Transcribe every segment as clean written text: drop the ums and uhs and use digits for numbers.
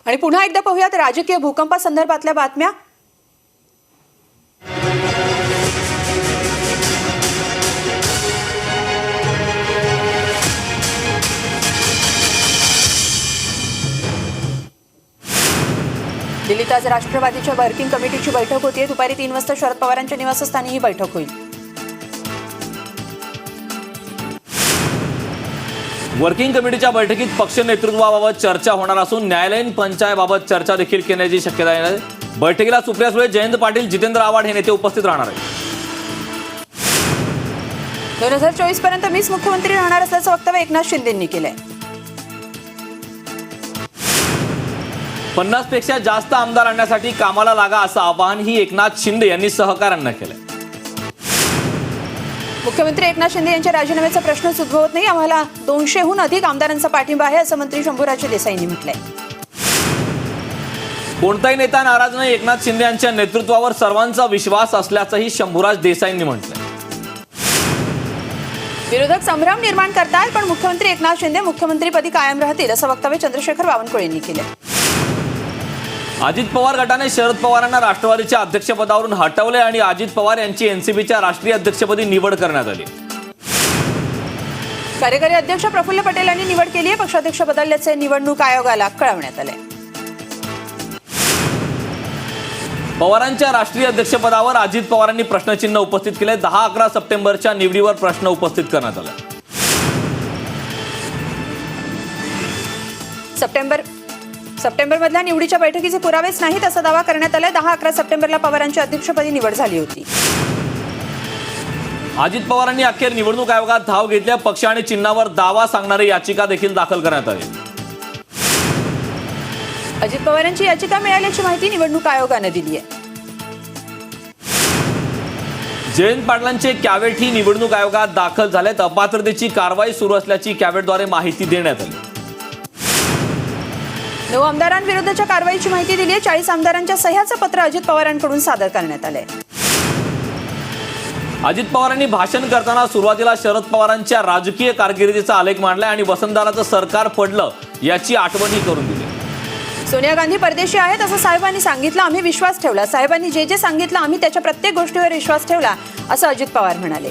आणि पुन्हा एकदा पाहूयात राजकीय भूकंपासंदर्भातल्या बातम्या। दिल्लीत आज राष्ट्रवादीच्या वर्किंग कमिटीची बैठक होतीये। दुपारी 3 वाजता शरद पवारांच्या निवासस्थानी ही बैठक होईल। वर्किंग कमिटीच्या बैठकीत पक्ष नेतृत्वाबाबत चर्चा होणार असून न्यायालयीन पंचायबाबत चर्चा देखील करण्याची शक्यता आहे। बैठकीला सुप्रिया सुळे, जयंत पाटील, जितेंद्र आव्हाड हे नेते उपस्थित राहणार आहेत। 2024 पर्यंत मीच मुख्यमंत्री राहणार असल्याचं वक्तव्य एकनाथ शिंदेंनी केलंय। 50 पेक्षा जास्त आमदार आणण्यासाठी कामाला लागा असं आवाहनही एकनाथ शिंदे यांनी सहकाऱ्यांना केलंय। मुख्यमंत्री एकनाथ शिंदे यांच्या राजीनाम्याचा प्रश्नच उद्भवत नाही। आम्हाला 200हून अधिक आमदारांचा पाठिंबा आहे असं मंत्री शंभूराज देसाईंनी म्हटलंय। कोणताही नेता नाराज नाही, एकनाथ शिंदे यांच्या नेतृत्वावर सर्वांचा विश्वास असल्याचंही शंभूराज देसाईंनी म्हटलंय। विरोधक संभ्रम निर्माण करतात, पण मुख्यमंत्री एकनाथ शिंदे मुख्यमंत्रीपदी कायम राहतील असं वक्तव्य चंद्रशेखर बावनकुळे यांनी केलंय। अजित पवार गटाने शरद पवारांना राष्ट्रवादीच्या अध्यक्षपदावरून हटवले आणि अजित पवार यांची एनसीपीच्या राष्ट्रीय अध्यक्षपदी निवड करण्यात आली। कार्यकारी अध्यक्ष प्रफुल्ल पटेल यांनी निवड केली आहे। पक्षाध्यक्ष बदलल्याचे निवडणूक आयोगाला कळवण्यात आले। पवारांच्या राष्ट्रीय अध्यक्षपदावर अजित पवारांनी प्रश्नचिन्ह उपस्थित केले। 10-11 सप्टेंबरच्या निवडीवर प्रश्न उपस्थित करण्यात आला। सप्टेंबरमधल्या निवडीच्या बैठकीचे पुरावेच नाहीत असा दावा करण्यात आलाय। 10-11 सप्टेंबरला पवारांच्या अध्यक्षपदी निवड झाली होती। अजित पवारांनी अखेर निवडणूक आयोगात धाव घेतल्या। पक्ष आणि चिन्हावर दावा सांगणारी याचिका देखील दाखल करण्यात आली। अजित पवारांची याचिका मिळाल्याची माहिती निवडणूक आयोगाने दिली आहे। जयंत पाटलांचे कॅवेट ही निवडणूक आयोगात दाखल झालेत। अपात्रतेची कारवाई सुरू असल्याची कॅवेटद्वारे माहिती देण्यात आली। 9 आमदारांविरुद्धच्या कारवाईची माहिती दिली आहे। 40 आमदारांच्या सह्याचं पत्र अजित पवारांकडून सादर करण्यात आलंय। अजित पवारांनी भाषण करताना सुरुवातीला शरद पवारांच्या राजकीय कारकिर्दीचा आलेख मांडला आणि वसंतदादाचं सरकार पडलं याची आठवणही करून दिली। सोनिया गांधी परदेशी आहेत असं साहेबांनी सांगितलं, आम्ही विश्वास ठेवला। साहेबांनी जे जे सांगितलं आम्ही त्याच्या प्रत्येक गोष्टीवर विश्वास ठेवला असं अजित पवार म्हणाले।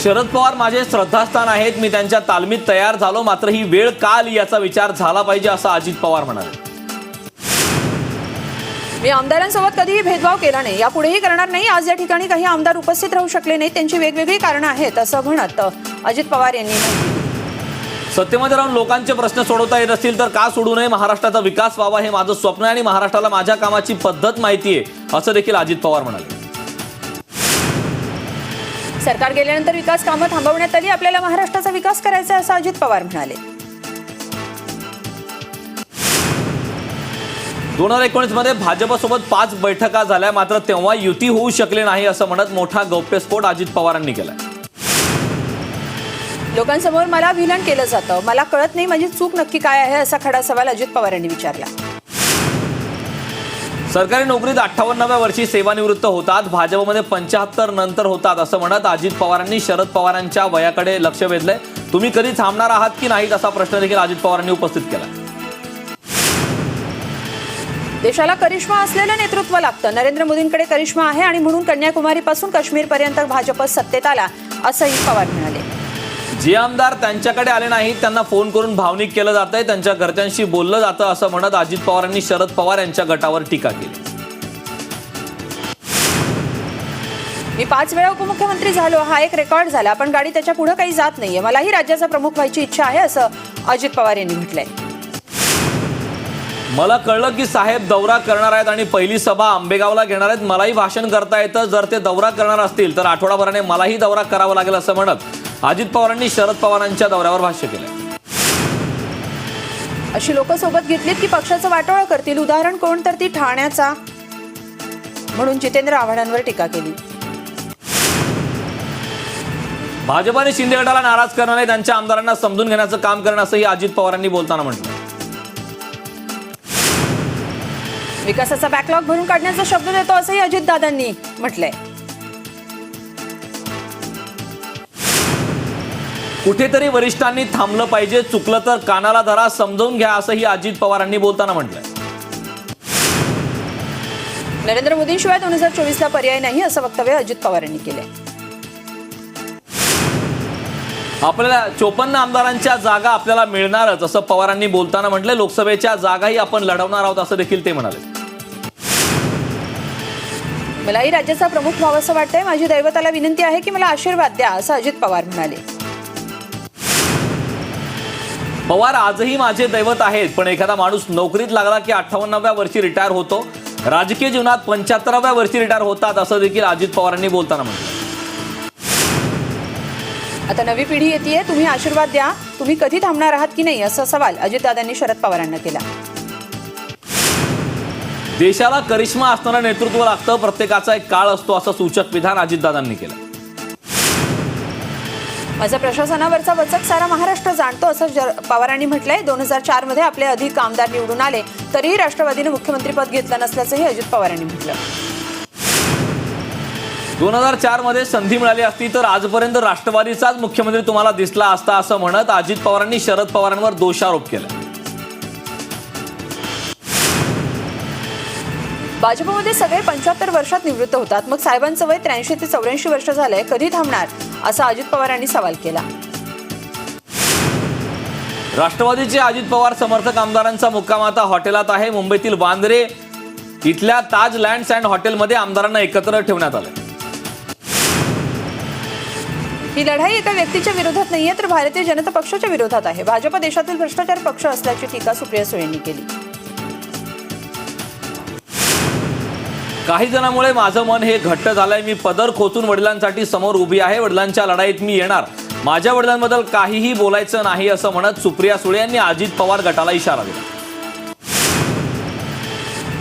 शरद पवार माझे श्रद्धास्थान आहेत, मी त्यांच्या तालमीत तयार झालो, मात्र ही वेळ का आली याचा विचार झाला पाहिजे असं अजित पवार म्हणाले। मी आमदारांसोबत कधीही भेदभाव केला नाही, यापुढेही करणार नाही। आज या ठिकाणी काही आमदार उपस्थित राहू शकले नाहीत, त्यांची वेगवेगळी कारणं आहेत असं म्हणत अजित पवार यांनी म्हटलं। सत्तेमध्ये राहून लोकांचे प्रश्न सोडवता येत असतील तर का सोडू नये? महाराष्ट्राचा विकास व्हावा हे माझं स्वप्न आहे आणि महाराष्ट्राला माझ्या कामाची पद्धत माहिती आहे असं देखील अजित पवार म्हणाले। सरकार गेल्यानंतर विकास कामं थांबवण्यात आली, आपल्याला महाराष्ट्राचा विकास करायचा असं अजित पवार म्हणाले। 2019 मध्ये भाजपसोबत 5 बैठका झाल्या, मात्र तेव्हा युती होऊ शकली नाही असं म्हणत मोठा गौप्यस्फोट अजित पवारांनी केला। लोकांसमोर मला विलन केलं जातं, मला कळत नाही माझी चूक नक्की काय आहे असा खडा सवाल अजित पवार यांनी विचारला। सरकारी नोकरीत 58व्या वर्षी सेवानिवृत्त होतात, भाजपमध्ये 75 नंतर होतात असं म्हणत अजित पवारांनी शरद पवारांच्या वयाकडे लक्ष वेधलंय। तुम्ही कधी थांबणार आहात की नाहीत असा प्रश्न देखील अजित पवारांनी उपस्थित केला। देशाला करिश्मा असलेलं नेतृत्व लागतं, नरेंद्र मोदींकडे करिश्मा आहे आणि म्हणून कन्याकुमारीपासून काश्मीरपर्यंत भाजप सत्तेत आला असंही पवार म्हणाले। जे आमदार त्यांच्याकडे आले नाहीत त्यांना फोन करून भावनिक केलं जातंय, त्यांच्या घरच्यांशी बोललं जातं असं म्हणत अजित पवारांनी शरद पवार यांच्या गटावर टीका केली। मी 5 वेळा उपमुख्यमंत्री झालो, हा एक रेकॉर्ड झाला, पण गाडी त्याच्या पुढे काही जात नाहीये। मलाही राज्याचा प्रमुख व्हायची इच्छा आहे असं अजित पवार यांनी म्हटलंय। मला कळलं की साहेब दौरा करणार आहेत आणि पहिली सभा आंबेगावला घेणार आहेत, मलाही भाषण करता येतं, जर ते दौरा करणार असतील तर आठवडाभराने मलाही दौरा करावा लागेल असं म्हणत अजित पवारांनी शरद पवारांच्या दौऱ्यावर भाष्य केलंय। अशी लोक सोबत घेतलीत की पक्षाचं वाटोळं करतील, उदाहरण कोण तर ती ठाण्याचा म्हणून जितेंद्र आव्हाडांवर टीका केली। भाजपाने शिंदे गटाला नाराज करणारे त्यांच्या आमदारांना समजून घेण्याचं काम करणं असंही अजित पवारांनी बोलताना म्हटलं। विकासाचा बॅकलॉग भरून काढण्याचा शब्द देतो असंही अजितदादांनी म्हटलंय। कुठेतरी वरिष्ठांनी थांबलं पाहिजे, चुकलं तर कानाला धरा, समजावून घ्या, असंही अजित पवारांनी बोलताना म्हटलंय. नरेंद्र मोदींशिवाय 2024 ला पर्याय नाही असं वक्तव्य अजित पवार यांनी केलंय. आपल्याला 54 आमदारांच्या जागा आपल्याला मिळणारच असं पवारांनी बोलताना म्हटलंय. लोकसभेच्या जागाही आपण लढवणार आहोत असं देखील ते म्हणाले. मलाही राज्याचा प्रमुख व्हावंसं वाटतंय. माझी दैवताला विनंती आहे की मला आशीर्वाद द्या असं अजित पवार म्हणाले. पवार आजही माझे दैवत आहेत, पण एखादा माणूस नोकरीत लागला की 58व्या वर्षी रिटायर होतो, राजकीय जीवनात 75व्या वर्षी रिटायर होतात असं देखील अजित पवारांनी बोलताना म्हटलं. आता नवी पिढी येतेय, तुम्ही आशीर्वाद द्या, तुम्ही कधी थांबणार आहात की नाही असा सवाल अजितदादांनी शरद पवारांना केला. देशाला करिश्मा असणारं नेतृत्व लागतं, प्रत्येकाचा एक काळ असतो असं सूचक विधान अजितदादांनी केलं. माझा प्रशासनावरचा वचक सारा महाराष्ट्र जाणतो असं पवारांनी म्हटलंय. 2004 मध्ये आपले अधिक आमदार निवडून आले तरीही राष्ट्रवादीने मुख्यमंत्रीपद घेतलं नसल्याचंही अजित पवारांनी म्हटलं. 2004 मध्ये संधी मिळाली असती तर आजपर्यंत राष्ट्रवादीचाच मुख्यमंत्री तुम्हाला दिसला असता असं म्हणत अजित पवारांनी शरद पवारांवर दोषारोप केला. भाजपमध्ये सगळे 75 वर्षात निवृत्त होतात, मग साहेबांचं वय 83 ते 84 वर्ष झालंय, कधी थांबणार असा अजित पवारांनी सवाल केला. राष्ट्रवादीचे अजित पवार समर्थक आमदारांचा मुक्काम आता हॉटेलात आहे. मुंबईतील वांद्रे इथल्या ताज लँड्स अँड हॉटेलमध्ये आमदारांना एकत्र ठेवण्यात आले. ही लढाई एका व्यक्तीच्या विरोधात नाहीये तर भारतीय जनता पक्षाच्या विरोधात आहे. भाजप देशातील भ्रष्टाचार पक्ष असल्याची टीका सुप्रिया सुळे यांनी केली. काही जणांमुळे माझं मन हे घट्ट झालंय. मी पदर खोचून वडिलांसाठी समोर उभी आहे. वडिलांच्या लढाईत मी येणार. माझ्या वडिलांबद्दल काहीही बोलायचं नाही असं म्हणत सुप्रिया सुळे यांनी अजित पवार गटाला इशारा दिला.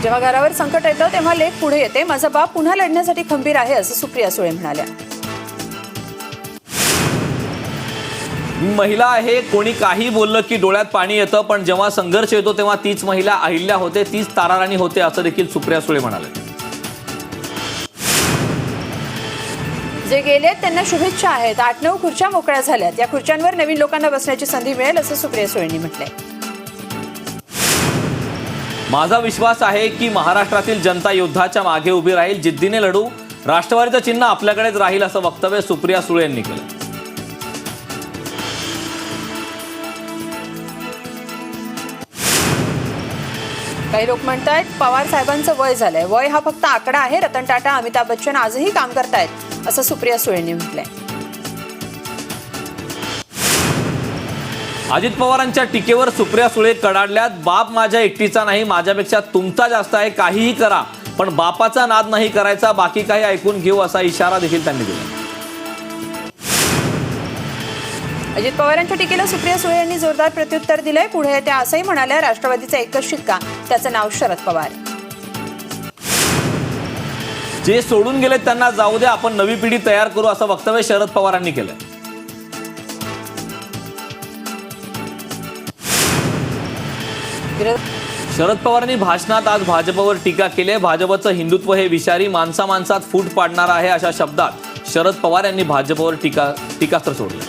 जेव्हा घरावर संकट येतं तेव्हा लेक पुढे येते. माझा बाप पुन्हा लढण्यासाठी खंबीर आहे असं सुप्रिया सुळे म्हणाल्या. महिला आहे, कोणी काही बोललं की डोळ्यात पाणी येतं, पण जेव्हा संघर्ष येतो तेव्हा तीच महिला अहिल्या होते, तीच ताराराणी होते असं देखील सुप्रिया सुळे म्हणाले. जे गेलेत त्यांना शुभेच्छा आहेत. 8-9 खुर्च्या मोकळ्या झाल्यात. या खुर्च्यांवर नवीन लोकांना बसण्याची संधी मिळेल असं सुप्रिया सुळेंनी म्हटलंय. माझा विश्वास आहे की महाराष्ट्रातील जनता युद्धाच्या मागे उभी राहील, जिद्दीने लढू. राष्ट्रवादीचं चिन्ह आपल्याकडेच राहील असं वक्तव्य सुप्रिया सुळे यांनी केलं. काही लोक म्हणतायत पवार साहेबांचं वय झालंय. वय हा फक्त आकडा आहे. रतन टाटा, अमिताभ बच्चन आजही काम करतायत असं सुप्रिया सुळेंनी म्हटलंय. अजित पवारांच्या टीकेवर सुप्रिया सुळे कडाडल्यात. बाप माझ्या एकटीचा नाही, माझ्यापेक्षा तुमचा जास्त आहे. काहीही करा पण बापाचा नाद नाही करायचा, बाकी काही ऐकून घेऊ असा इशारा देखील त्यांनी दिला. अजित पवारांच्या टीकेला सुप्रिया सुळे यांनी जोरदार प्रत्युत्तर दिलंय. पुढे त्या असंही म्हणाल्या, राष्ट्रवादीचा एकच शिक्का, त्याचं नाव शरद पवार. जे सोडून गेले त्यांना जाऊ द्या, आपण नवी पिढी तयार करू असं वक्तव्य शरद पवारांनी केलं. शरद पवारांनी भाषणात आज भाजपवर टीका केली. भाजपचं हिंदुत्व हे विषारी, माणसा माणसात फूट पाडणार आहे अशा शब्दात शरद पवार यांनी भाजपवर टीकास्त्र सोडलं.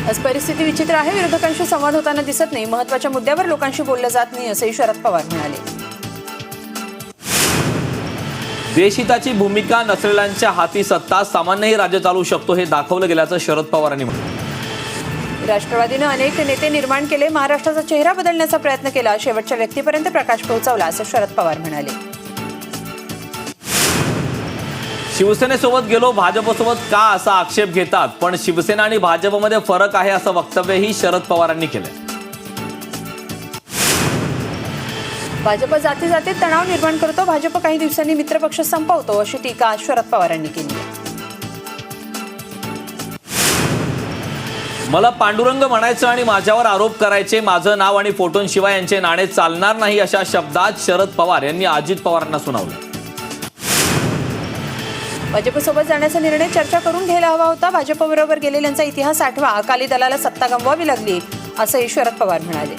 आज परिस्थिती विचित्र आहे. विरोधकांशी संवाद होताना दिसत नाही. महत्त्वाच्या मुद्द्यावर लोकांशी बोललं जात नाही असंही शरद पवार म्हणाले. देशहिताची भूमिका नसलेल्यांच्या हाती सत्ता, सामान्यही राज्य चालू शकतो हे दाखवलं गेल्याचं शरद पवारांनी म्हटलं. राष्ट्रवादीनं अनेक नेते निर्माण केले. महाराष्ट्राचा चेहरा बदलण्याचा प्रयत्न केला. शेवटच्या व्यक्तीपर्यंत प्रकाश पोहोचवला असं शरद पवार म्हणाले. शिवसेनेसोबत गेलो, भाजपसोबत का असा आक्षेप घेतात, पण शिवसेना आणि भाजपमध्ये फरक आहे असं वक्तव्यही शरद पवारांनी केलं. भाजप जाती जातीत तणाव निर्माण करतो. भाजप काही दिवसांनी मित्रपक्ष संपवतो अशी टीका शरद पवारांनी केली. मला पांडुरंग म्हणायचं आणि माझ्यावर आरोप करायचे, माझं नाव आणि फोटोंशिवाय यांचे नाणे चालणार नाही अशा शब्दात शरद पवार यांनी अजित पवारांना सुनावलं. भाजपसोबत जाण्याचा निर्णय चर्चा करून घ्यायला हवा होता. भाजपबरोबर गेलेल्यांचा इतिहास आठवा. अकाली दलाला सत्ता गमवावी लागली असंही शरद पवार म्हणाले.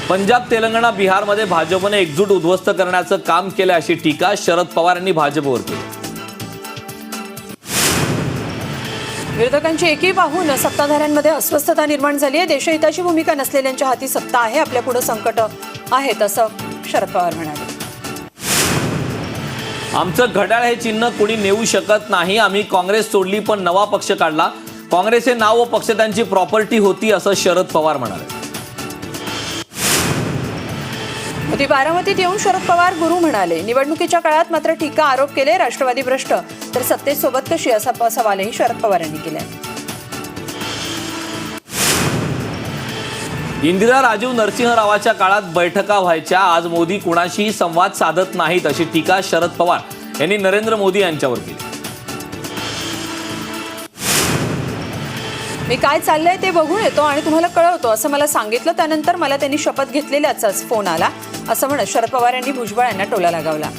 पंजाब, तेलंगणा, बिहारमध्ये भाजपने एकजूट उद्ध्वस्त करण्याचं काम केलं अशी टीका शरद पवार यांनी भाजपवर केली. विरोधकांची एकी पाहून सत्ताधाऱ्यांमध्ये अस्वस्थता निर्माण झाली आहे. देशहिताची भूमिका नसलेल्यांच्या हाती सत्ता आहे, आपल्या पुढे संकट आहेत असं शरद पवार म्हणाले. आमचं घड्याळ हे चिन्ह कोणी नेऊ शकत नाही. आम्ही काँग्रेस सोडली पण नवा पक्ष काढला. काँग्रेस हे नाव व पक्ष त्यांची प्रॉपर्टी होती असं शरद पवार म्हणाले. मोदी बारामतीत येऊन शरद पवार गुरु म्हणाले. निवडणुकीच्या काळात मात्र टीका आरोप केले. राष्ट्रवादी भ्रष्ट तर सत्तेसोबत कशी असा सवालही शरद पवार यांनी केलाय. इंदिरा राजीव नरसिंहरावाच्या काळात बैठका व्हायच्या. आज मोदी कुणाशीही संवाद साधत नाहीत अशी टीका शरद पवार यांनी नरेंद्र मोदी यांच्यावर केली. मी काय चाललंय ते बघून येतो आणि तुम्हाला कळवतो असं मला सांगितलं. त्यानंतर मला त्यांनी शपथ घेतलेल्याचाच फोन आला असं म्हणत शरद पवार यांनी भुजबळ यांना टोला लगावला.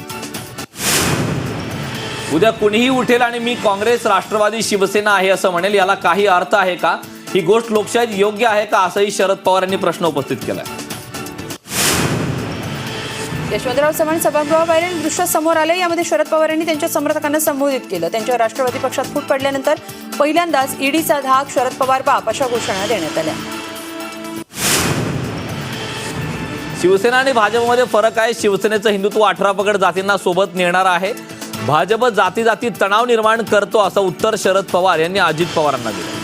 उद्या कुणीही उठेल आणि मी काँग्रेस, राष्ट्रवादी, शिवसेना आहे असं म्हणेल, याला काही अर्थ आहे का? ही गोष्ट लोकशाहीत योग्य आहे का? असंही शरद पवार यांनी प्रश्न उपस्थित केलाय. यशवंतराव चव्हाण सभागृहाबाहेरील दृश्य समोर आले. यामध्ये शरद पवार यांनी त्यांच्या समर्थकांना संबोधित केलं. त्यांच्या राष्ट्रवादी पक्षात फूट पडल्यानंतर पहिल्यांदाच ईडीचा धाक, शरद पवार बाप अशा घोषणा देण्यात आल्या. शिवसेना आणि भाजपमध्ये फरक आहे. शिवसेनेचं हिंदुत्व 18 पगड जातींना सोबत नेणार आहे. भाजप जाती जातीत तणाव निर्माण करतो असं उत्तर शरद पवार यांनी अजित पवारांना दिलं.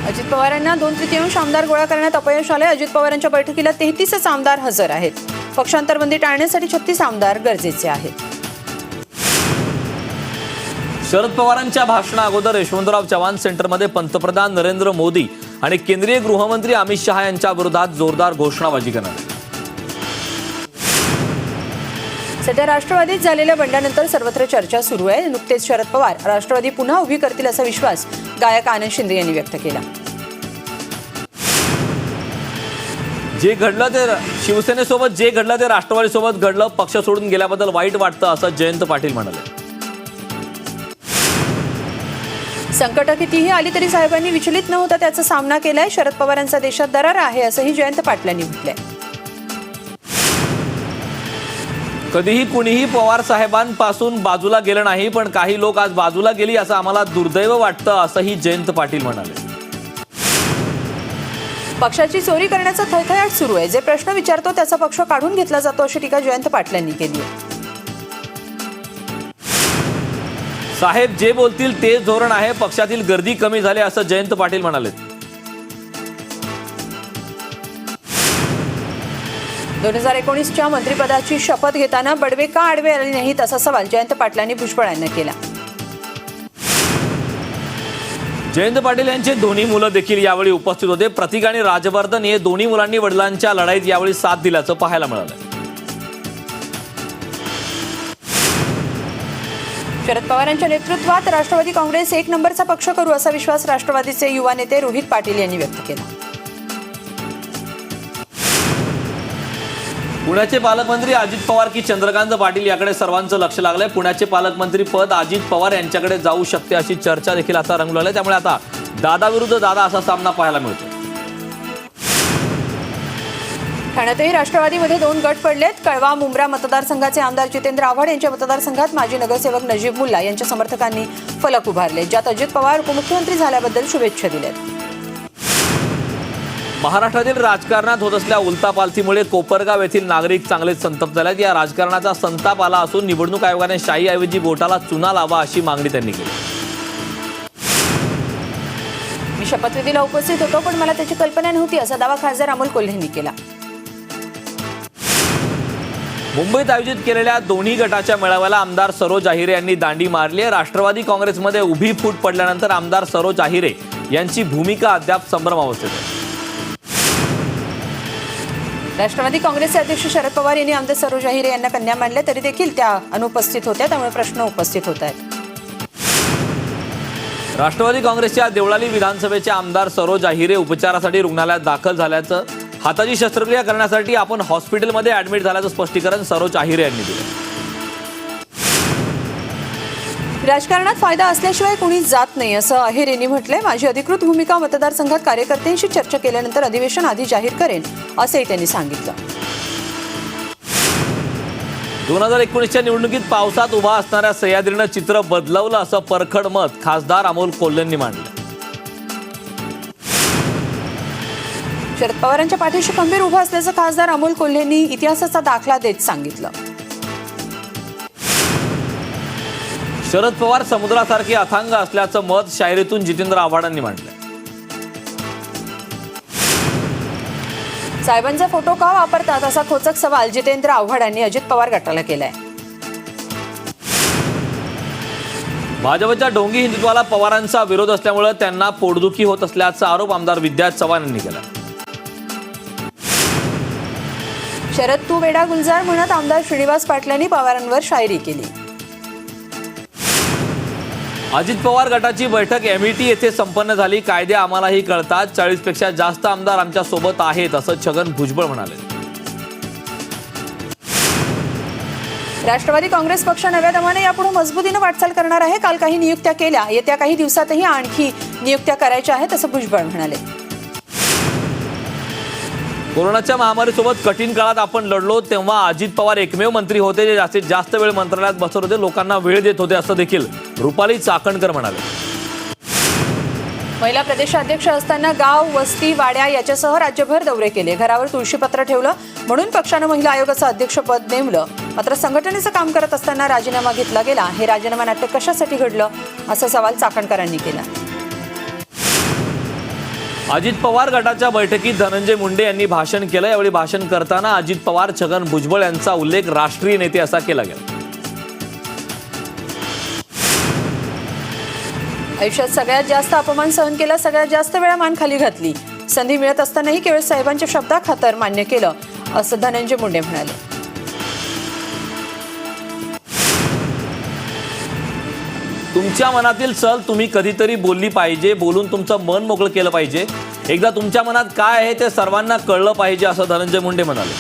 अजित पवारांना 2/3 आमदार गोळा करण्यात अपयश आले. अजित पवारांच्या बैठकीला 33च आमदार हजर आहेत. पक्षांतरबंदी टाळण्यासाठी 36 आमदार गरजेचे आहेत. शरद पवारांच्या भाषणा अगोदर यशवंतराव चव्हाण सेंटरमध्ये पंतप्रधान नरेंद्र मोदी आणि केंद्रीय गृहमंत्री अमित शहा यांच्या विरोधात जोरदार घोषणाबाजी करण्यात आली. सध्या राष्ट्रवादीत झालेल्या बंडानंतर सर्वत्र चर्चा सुरू आहे. नुकतेच शरद पवार राष्ट्रवादी पुन्हा उभी करतील असा विश्वास गायक आनंद शिंदे यांनी व्यक्त केला. जे घडलं ते शिवसेनेसोबत, जे घडलं ते राष्ट्रवादीसोबत घडलं. पक्ष सोडून गेल्याबद्दल वाईट वाटतं असं जयंत पाटील म्हणाले. संकट कितीही आली तरी साहेबांनी विचलित न होता त्याचा सामना केलाय. शरद पवारांचा देशात दरार आहे असंही जयंत पाटलांनी म्हटलंय. कधीही कुणीही पवार साहेबांपासून बाजूला गेलं नाही, पण काही लोक आज बाजूला गेली असं आम्हाला दुर्दैव वाटतं असंही जयंत पाटील म्हणाले. पक्षाची चोरी करण्याचा थैथयाट सुरू आहे. जे प्रश्न विचारतो त्याचा पक्ष काढून घेतला जातो अशी टीका जयंत पाटलांनी केली आहे. साहेब जे बोलतील तेच धोरण आहे. पक्षातील गर्दी कमी झाली असं जयंत पाटील म्हणाले. 2019च्या मंत्रिपदाची शपथ घेताना बडवे का आडवे आले नाहीत असा सवाल जयंत पाटलांनी भुजबळ यांना केला. जयंत पाटील यांचे दोन्ही मुलं देखील यावेळी उपस्थित होते. प्रतीक आणि राजवर्धन हे दोन्ही मुलांनी वडिलांच्या लढाईत यावेळी साथ दिल्याचं पाहायला मिळालं. शरद पवारांच्या नेतृत्वात राष्ट्रवादी काँग्रेस एक नंबरचा पक्ष करू असा विश्वास राष्ट्रवादीचे युवा नेते रोहित पाटील यांनी व्यक्त केला. पुण्याचे पालकमंत्री अजित पवार की चंद्रकांत पाटील याकडे सर्वांचं लक्ष लागलंय. पुण्याचे पालकमंत्री पद अजित पवार यांच्याकडे जाऊ शकते अशी चर्चा देखील आता रंगू लागली. त्यामुळे आता दादा विरुद्ध दादा असा सामना पाहायला मिळतो. ठाण्यातही राष्ट्रवादीमध्ये 2 गट पडलेत. कळवा मुंब्रा मतदारसंघाचे आमदार जितेंद्र आव्हाड यांच्या मतदारसंघात माजी नगरसेवक नजीब मुल्ला यांच्या समर्थकांनी फलक उभारले, ज्यात अजित पवार उपमुख्यमंत्री झाल्याबद्दल शुभेच्छा दिल्यात. महाराष्ट्रातील राजकारणात होत असलेल्या उलथापालथीमुळे कोपरगाव येथील नागरिक चांगलेच संतप्त झालेत. या राजकारणाचा संताप आला असून निवडणूक आयोगाने शाईऐवजी बोटाला चुना लावा अशी मागणी त्यांनी केली. मी शपथविधीला उपस्थित होतो पण मला त्याची कल्पना नव्हती असा दावा खासदार अमोल कोल्हेंनी केला. मुंबईत आयोजित केलेल्या दोन्ही गटाच्या मेळाव्याला आमदार सरोज आहिरे यांनी दांडी मारली आहे. राष्ट्रवादी काँग्रेसमध्ये उभी फूट पडल्यानंतर आमदार सरोज आहिरे यांची भूमिका अद्याप संभ्रमावस्थेत आहे. राष्ट्रवादी काँग्रेसचे अध्यक्ष शरद पवार यांनी आमदार सरोज आहिरे यांना कन्या मानल्या तरी देखील त्या अनुपस्थित होत्या, त्यामुळे प्रश्न उपस्थित होत आहेत. राष्ट्रवादी काँग्रेसच्या देवळाली विधानसभेचे आमदार सरोज आहिरे उपचारासाठी रुग्णालयात दाखल झाल्याचं, हाताची शस्त्रक्रिया करण्यासाठी आपण हॉस्पिटलमध्ये ऍडमिट झाल्याचं स्पष्टीकरण सरोज आहिरे यांनी दिलं. राजकारणात फायदा असल्याशिवाय कोणी जात नाही असं आहिर यांनी म्हटलंय. माझी अधिकृत भूमिका मतदारसंघात कार्यकर्त्यांशी चर्चा केल्यानंतर अधिवेशन आधी जाहीर करेन असंही त्यांनी सांगितलं. 2019च्या निवडणुकीत पावसात उभा असणाऱ्या सह्याद्रीनं चित्र बदलवलं असं परखड मत खासदार अमोल कोल्हेंनी मांडलं. शरद पवारांच्या पाठीशी खंबीर उभं असल्याचं खासदार अमोल कोल्हेंनी इतिहासाचा दाखला देत सांगितलं. शरद पवार समुद्रासारखे अथांग असल्याचं मत शायरीतून जितेंद्र आव्हाडांनी मांडलं. साहेबांचा फोटो का वापरतात असा खोचक सवाल जितेंद्र आव्हाडांनी अजित पवार गटाला केलाय. भाजपच्या ढोंगी हिंदुत्वाला पवारांचा विरोध असल्यामुळे त्यांना पोटदुखी होत असल्याचा आरोप आमदार विद्या चव्हाण यांनी केला. शरद तू वेडा गुलजार म्हणत आमदार श्रीनिवास पाटलांनी पवारांवर शायरी केली. अजित पवार गटाची बैठक एमईटी येथे संपन्न झाली. कायदे आम्हालाही कळतात, 40 पेक्षा जास्त आमदार आमच्या सोबत आहेत असं छगन भुजबळ म्हणाले. राष्ट्रवादी काँग्रेस पक्ष नव्या दमाने यापुढे मजबूतीनं वाटचाल करणार आहे. काल काही नियुक्त्या केल्या, येत्या काही दिवसातही आणखी नियुक्त्या करायच्या आहेत असं भुजबळ म्हणाले. कोरोनाच्या महामारीसोबत कठीण काळात आपण लढलो तेव्हा अजित पवार एकमेव मंत्री होते जे जास्तीत जास्त वेळ मंत्रालयात बसत होते, लोकांना वेळ देत होते असं देखील रुपाली चाकणकर म्हणाले. महिला प्रदेशाध्यक्ष असताना गाव, वस्ती, वाड्या याच्यासह राज्यभर दौरे केले. घरावर तुळशीपत्र ठेवलं म्हणून पक्षानं महिला आयोगाचं अध्यक्षपद नेमलं. मात्र संघटनेचं काम करत असताना राजीनामा घेतला गेला. हे राजीनामा नाट्य कशासाठी घडलं असा सवाल चाकणकरांनी केला. अजित पवार गटाच्या बैठकीत धनंजय मुंडे यांनी भाषण केलं. यावेळी भाषण करताना अजित पवार, छगन भुजबळ यांचा उल्लेख राष्ट्रीय नेते असा केला गेला. आयुष्यात सगळ्यात जास्त अपमान सहन केला, सगळ्यात जास्त वेळा मान खाली घातली. संधी मिळत असतानाही केवळ साहेबांच्या शब्दाखातर मान्य केलं असं धनंजय मुंडे म्हणाले. तुमच्या मनातील सल तुम्ही कधीतरी बोलली पाहिजे, बोलून तुमचं मन मोकळं केलं पाहिजे. एकदा तुमच्या मनात काय आहे ते सर्वांना कळलं पाहिजे असं धनंजय मुंडे म्हणाले.